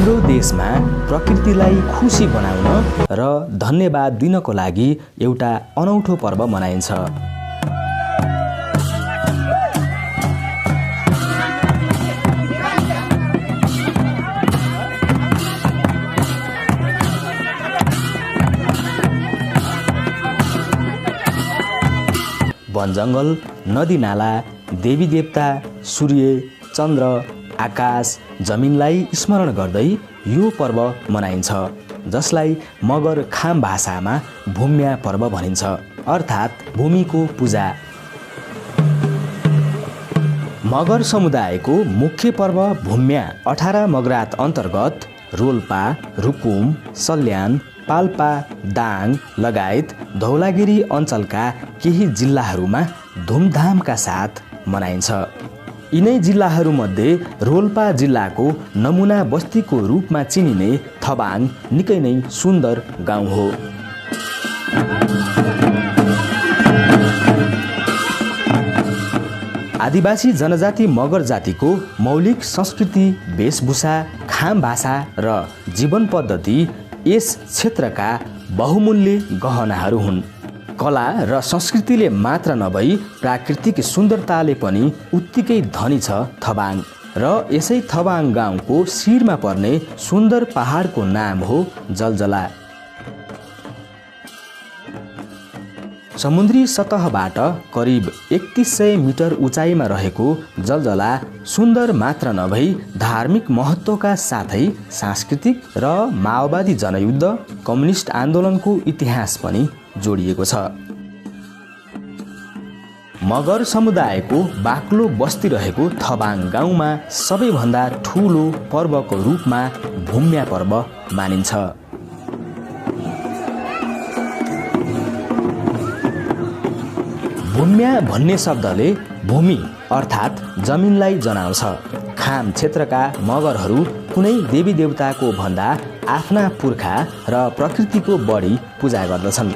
हाम्रो देशमा प्रकृतिलाई खुसी बनाउन र धन्यवाद दिनको लागि एउटा अनौठो पर्व मनाइन्छ। वनजङ्गल, नदीनाला, देवी देवता, सूर्य, चन्द्र, आकाश, जमिनलाई स्मरण गर्दै यो पर्व मनाइन्छ, जसलाई मगर खाम भाषामा भूम्या पर्व भनिन्छ, अर्थात् भूमिको पूजा। मगर समुदायको मुख्य पर्व भूम्या 18 मगरात अन्तर्गत रोल्पा, रुकुम, सल्यान, पाल्पा, दाङ लगायत धौलागिरी अञ्चलका केही जिल्लाहरूमा धुमधामका साथ मनाइन्छ। यिनै जिल्लाहरूमध्ये रोल्पा जिल्लाको नमुना बस्तीको रूपमा चिनिने थबाङ निकै नै सुन्दर गाउँ हो। आदिवासी जनजाति मगर जातिको मौलिक संस्कृति, वेशभूषा, खाम भाषा र जीवन पद्धति यस क्षेत्रका बहुमूल्य गहनाहरू हुन्। कला र संस्कृतिले मात्र नभई प्राकृतिक सुन्दरताले पनि उत्तिकै धनी छ थबाङ र यसै थबाङ गाउँको शिरमा पर्ने सुन्दर पहाडको नाम हो जलजला। समुद्री सतहबाट करिब 3100 मिटर उचाइमा रहेको जलजला सुन्दर मात्र नभई धार्मिक महत्त्वका साथै सांस्कृतिक र माओवादी जनयुद्ध, कम्युनिस्ट आन्दोलनको इतिहास पनि जोडिएको छ। मगर समुदायको बाक्लो बस्ती रहेको थबाङ गाउँमा सबैभन्दा ठुलो पर्वको रूपमा भूम्या पर्व मानिन्छ। भूम्या भन्ने शब्दले भूमि अर्थात् जमिनलाई जनाउँछ। खाम क्षेत्रका मगरहरू कुनै देवी देवताको भन्दा आफ्ना पुर्खा र प्रकृतिको बढी पूजा गर्दछन्।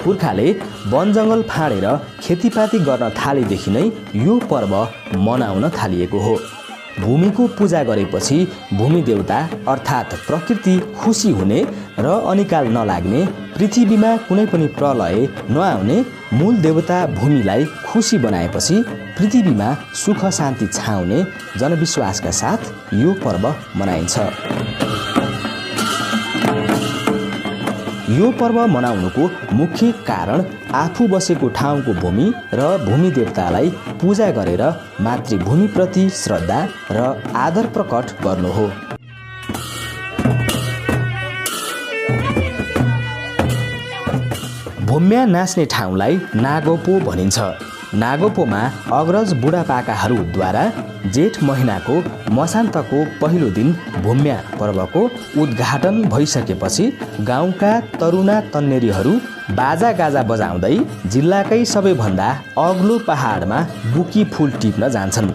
पुर्खाले वन जङ्गल फाँडेर खेतीपाती गर्न थालेदेखि नै यो पर्व मनाउन थालिएको हो। भूमिको पूजा गरेपछि भूमि देवता अर्थात् प्रकृति खुसी हुने र अनिकाल नलाग्ने, पृथ्वीमा कुनै पनि प्रलय नआउने, मूल देवता भूमिलाई खुसी बनाएपछि पृथ्वीमा सुख शान्ति छाउने जनविश्वासका साथ यो पर्व मनाइन्छ। यो पर्व मनाउनुको मुख्य कारण आफू बसेको ठाउँको भूमि र भूमि देवतालाई पूजा गरेर मातृभूमिप्रति श्रद्धा र आदर प्रकट गर्नु हो। भूम्या नाच्ने ठाउँलाई नागोपो भनिन्छ। नागोपोमा अग्रज बुढापाकाहरूद्वारा जेठ महिनाको मसान्तको पहिलो दिन भूम्या पर्वको उद्घाटन भइसकेपछि गाउँका तरुणा तन्नेरीहरू बाजा गाजा बजाउँदै जिल्लाकै सबैभन्दा अग्लो पहाडमा बुकी फुल टिप्न जान्छन्।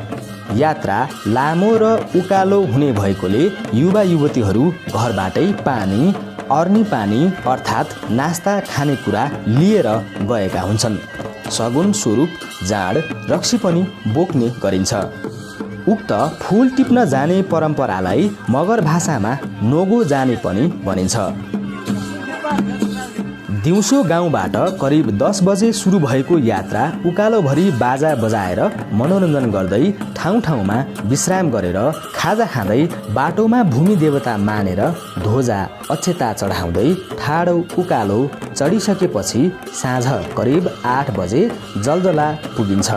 यात्रा लामो र उकालो हुने भएकोले युवा युवतीहरू घरबाटै पानी, अर्नी पानी अर्थात् नास्ता खानेकुरा लिएर गएका हुन्छन्। सगुन स्वरूप जाँड रक्सी पनि बोक्ने गरिन्छ। उक्त फुल टिप्न जाने परम्परालाई मगर भाषामा नोगो जाने पनि भनिन्छ। दिउँसो गाउँबाट करिब 10 बजे सुरु भएको यात्रा उकालोभरि बाजा बजाएर मनोरञ्जन गर्दै ठाउँ ठाउँमा विश्राम गरेर खाजा खाँदै बाटोमा भूमि देवता मानेर ध्वजा अक्षता चढाउँदै ठाडो उकालो चढिसकेपछि साँझ करिब 8 बजे जलजला पुगिन्छ।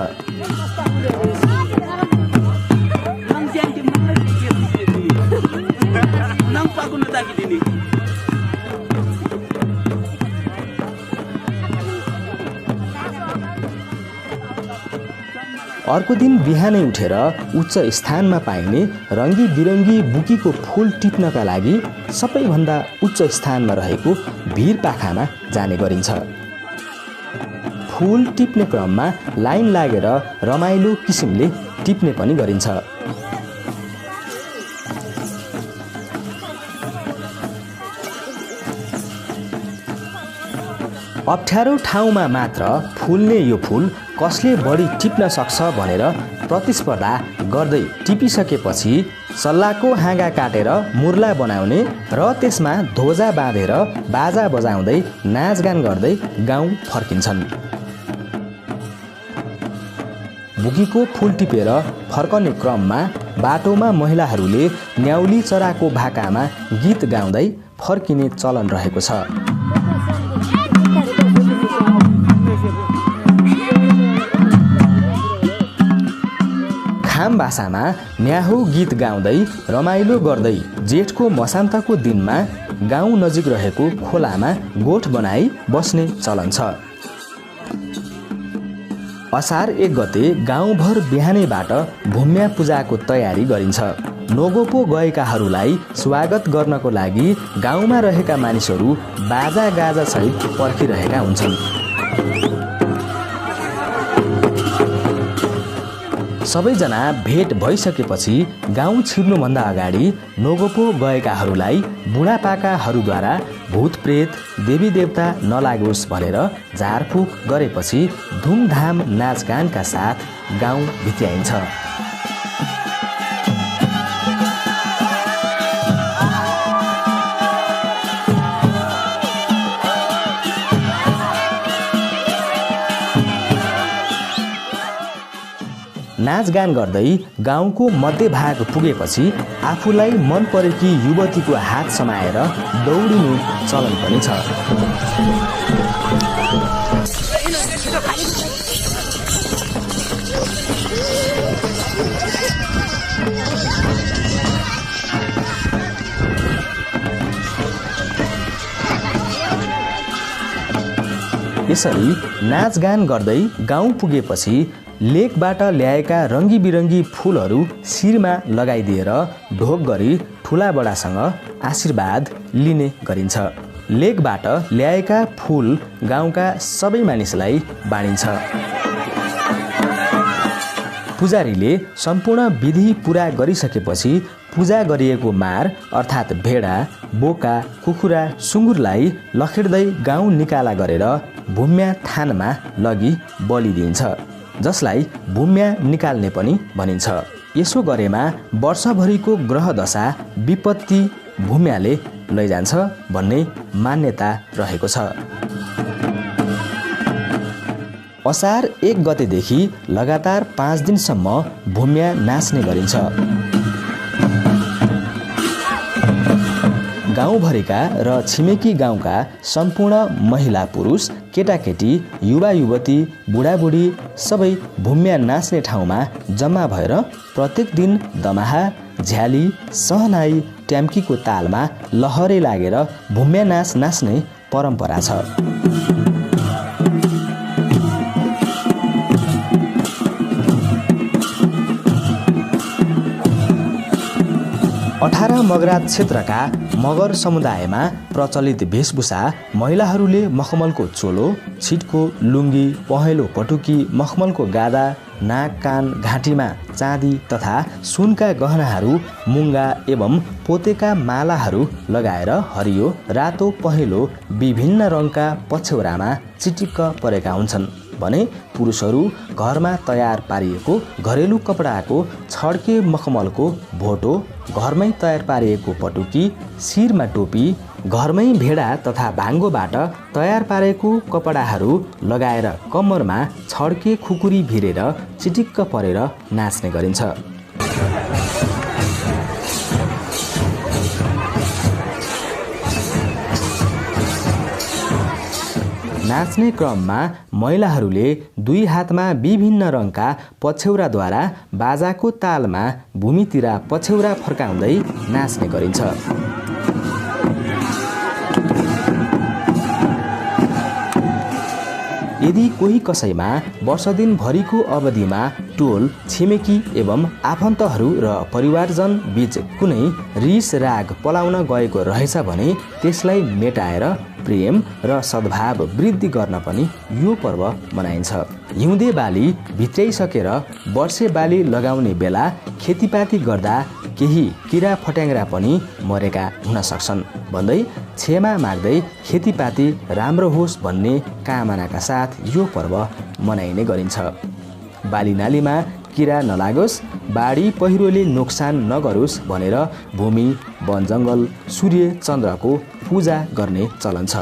अर्को दिन बिहानै उठेर उच्च स्थानमा पाइने रङ्गी बिरङ्गी बुकीको फुल टिप्नका लागि सबैभन्दा उच्च स्थानमा रहेको भिरपाखामा जाने गरिन्छ। फुल टिप्ने क्रममा लाइन लागेर रमाइलो किसिमले टिप्ने पनि गरिन्छ। अप्ठ्यारो ठाउँमा मात्र फुल्ने यो फुल कसले बढी टिप्न सक्छ भनेर प्रतिस्पर्धा गर्दै टिपिसकेपछि सल्लाहको हाँगा काटेर मुर्ला बनाउने र त्यसमा ध्वजा बाँधेर बाजा बजाउँदै नाचगान गर्दै गाउँ फर्किन्छन्। बुकीको फुल टिपेर फर्कने क्रममा बाटोमा महिलाहरूले न्याउली चराको भाकामा गीत गाउँदै फर्किने चलन रहेको छ। खाम भाषामा न्याहु गीत गाउँदै रमाइलो गर्दै जेठको मसान्तको दिनमा गाउँ नजिक रहेको खोलामा गोठ बनाई बस्ने चलन छ। असार 1 गते गाउँभर बिहानैबाट भूम्या पूजाको तयारी गरिन्छ। नोगोपो गएकाहरूलाई स्वागत गर्नको लागि गाउँमा रहेका मानिसहरू बाजा गाजा सहित पर्खिरहेका हुन्छन्। सबैजना भेट भइसकेपछि गाउँ छिर्नुभन्दा अगाडि नोगोपो गएकाहरूलाई बुढापाकाहरूद्वारा भूतप्रेत देवी देवता नलागोस् भनेर झारफुक गरेपछि धुमधाम नाचगानका साथ गाउँ भित्याइन्छ। नाचगान गर्दै गाउँको मध्यभाग पुगेपछि आफूलाई मन परेकी युवतीको हात समाएर दौडिने चलन पनि छ। यसरी नाचगान गर्दै गाउँ पुगेपछि लेकबाट ल्याएका रङ्गी बिरङ्गी फुलहरू शिरमा लगाइदिएर ढोक गरी ठुला बडासँग आशीर्वाद लिने गरिन्छ। लेकबाट ल्याएका फुल गाउँका सबै मानिसलाई बाँडिन्छ। पुजारीले सम्पूर्ण विधि पुरा गरिसकेपछि पूजा गरिएको मार अर्थात् भेडा, बोका, कुखुरा, सुँगुरलाई लखेड्दै गाउँ निकाला गरेर भूम्या थानमा लगी बलि दिइन्छ, जसलाई भूम्या निकाल्ने पनि भनिन्छ। यसो गरेमा वर्षभरिको ग्रह दशा विपत्ति भूम्याले लैजान्छ भन्ने मान्यता रहेको छ। असार 1 गतेदेखि लगातार 5 दिनसम्म भूम्या नाच्ने गरिन्छ। गाउँभरिका र छिमेकी गाउँका सम्पूर्ण महिला पुरुष, केटाकेटी, युवा युवती, बुढाबुढी सबै भूम्या नाच्ने ठाउँमा जम्मा भएर प्रत्येक दिन दमाहा, झ्याली, सहनाई, ट्याम्कीको तालमा लहरै लागेर भूम्या नाच नाच्ने परम्परा छ। 18 मगरात क्षेत्रका मगर समुदायमा प्रचलित वेशभूषा महिलाहरूले मखमलको चोलो, छिटको, लुङ्गी, पहेँलो पटुकी, मखमलको गादा, नाक कान घाँटीमा चाँदी तथा सुनका गहनाहरू, मुङ्गा एवं पोतेका मालाहरू लगाएर हरियो, रातो, पहेँलो विभिन्न रङका पछ्यौरामा चिटिक्क परेका हुन्छन् भने पुरुषहरू घरमा तयार पारिएको घरेलु कपडाको छड्के मखमलको भोटो, घरमै तयार पारिएको पटुकी, शिरमा टोपी, घरमै भेडा तथा भाङ्गोबाट तयार पारेको कपडाहरू लगाएर कम्मरमा छड्के खुकुरी भिरेर चिटिक्क परेर नाच्ने गरिन्छ। नाच्ने क्रममा महिलाहरूले 2 हातमा विभिन्न रङका पछ्यौराद्वारा बाजाको तालमा भूमितिर पछ्यौरा फर्काउँदै नाच्ने गरिन्छ। यदि कोही कसैमा वर्षदिनभरिको अवधिमा टोल, छिमेकी एवं आफन्तहरू र परिवारजन बीच कुनै रिस राग पलाउन गएको रहेछ भने त्यसलाई मेटाएर प्रेम र सद्भाव वृद्धि गर्न पनि यो पर्व मनाइन्छ। हिउँदे बाली भित्र्याइसकेर वर्षे बाली लगाउने बेला खेतीपाती गर्दा केही किरा फट्याङ्ग्रा पनि मरेका हुन सक्छन् भन्दै क्षमा माग्दै खेतीपाती राम्रो होस् भन्ने कामनाका साथ यो पर्व मनाइने गरिन्छ। बालीनालीमा किरा नलागोस्, बाढी पहिरोले नोक्सान नगरोस् भनेर भूमि, वनजङ्गल, सूर्य, चन्द्रको पूजा गर्ने चलन छ।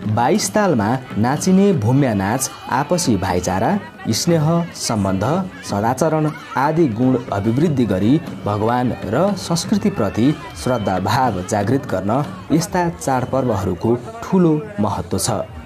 22 तालमा नाचिने भूम्या नाच आपसी भाइचारा, स्नेह, सम्बन्ध, सदाचरण आदि गुण अभिवृद्धि गरी भगवान र संस्कृतिप्रति श्रद्धाभाव जागृत गर्न यस्ता चाडपर्वहरूको ठुलो महत्त्व छ।